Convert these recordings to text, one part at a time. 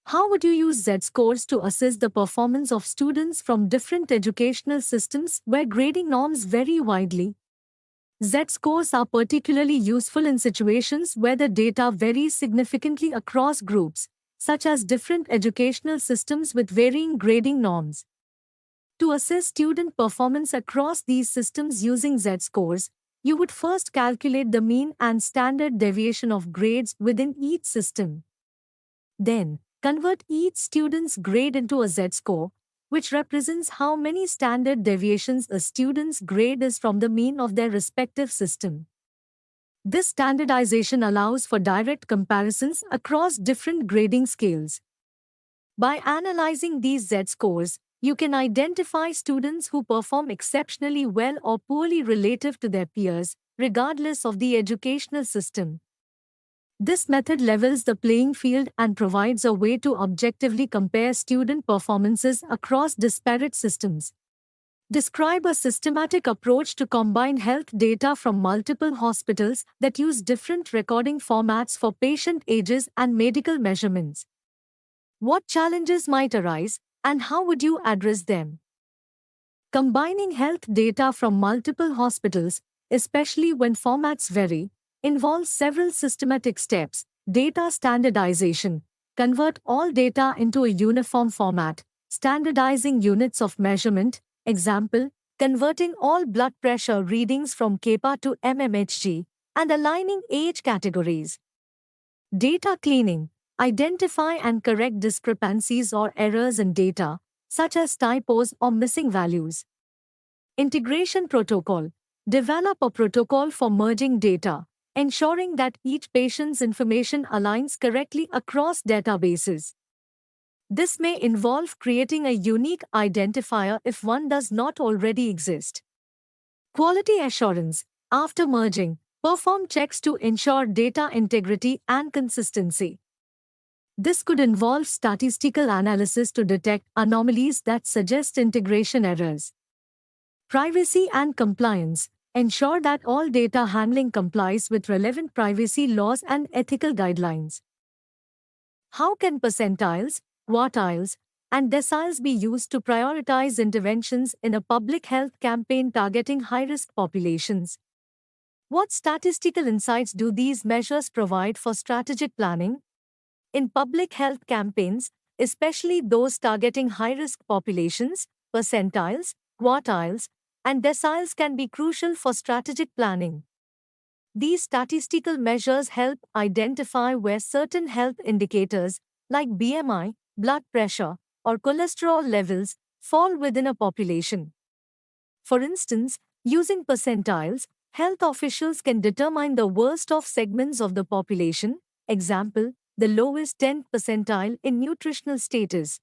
How would you use Z-scores to assess the performance of students from different educational systems where grading norms vary widely? Z-scores are particularly useful in situations where the data varies significantly across groups, such as different educational systems with varying grading norms. To assess student performance across these systems using Z-scores, you would first calculate the mean and standard deviation of grades within each system. Then, convert each student's grade into a Z-score, which represents how many standard deviations a student's grade is from the mean of their respective system. This standardization allows for direct comparisons across different grading scales. By analyzing these Z-scores, you can identify students who perform exceptionally well or poorly relative to their peers, regardless of the educational system. This method levels the playing field and provides a way to objectively compare student performances across disparate systems. Describe a systematic approach to combine health data from multiple hospitals that use different recording formats for patient ages and medical measurements. What challenges might arise, and how would you address them? Combining health data from multiple hospitals, especially when formats vary, involves several systematic steps. Data standardization. Convert all data into a uniform format, standardizing units of measurement, example, converting all blood pressure readings from KPA to mmHg, and aligning age categories. Data cleaning. Identify and correct discrepancies or errors in data, such as typos or missing values. Integration protocol. Develop a protocol for merging data, ensuring that each patient's information aligns correctly across databases. This may involve creating a unique identifier if one does not already exist. Quality assurance. After merging, perform checks to ensure data integrity and consistency. This could involve statistical analysis to detect anomalies that suggest integration errors. Privacy and compliance. Ensure that all data handling complies with relevant privacy laws and ethical guidelines. How can percentiles, quartiles, and deciles be used to prioritize interventions in a public health campaign targeting high-risk populations? What statistical insights do these measures provide for strategic planning? In public health campaigns, especially those targeting high-risk populations, percentiles, quartiles, and deciles can be crucial for strategic planning. These statistical measures help identify where certain health indicators, like BMI, blood pressure, or cholesterol levels, fall within a population. For instance, using percentiles, health officials can determine the worst-off segments of the population, example, the lowest 10th percentile in nutritional status.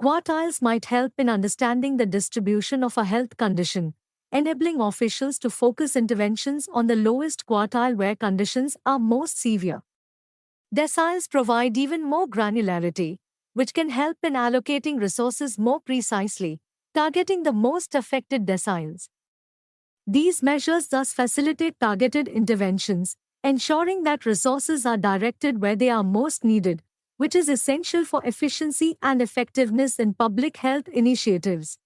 Quartiles might help in understanding the distribution of a health condition, enabling officials to focus interventions on the lowest quartile where conditions are most severe. Deciles provide even more granularity, which can help in allocating resources more precisely, targeting the most affected deciles. These measures thus facilitate targeted interventions, ensuring that resources are directed where they are most needed, which is essential for efficiency and effectiveness in public health initiatives.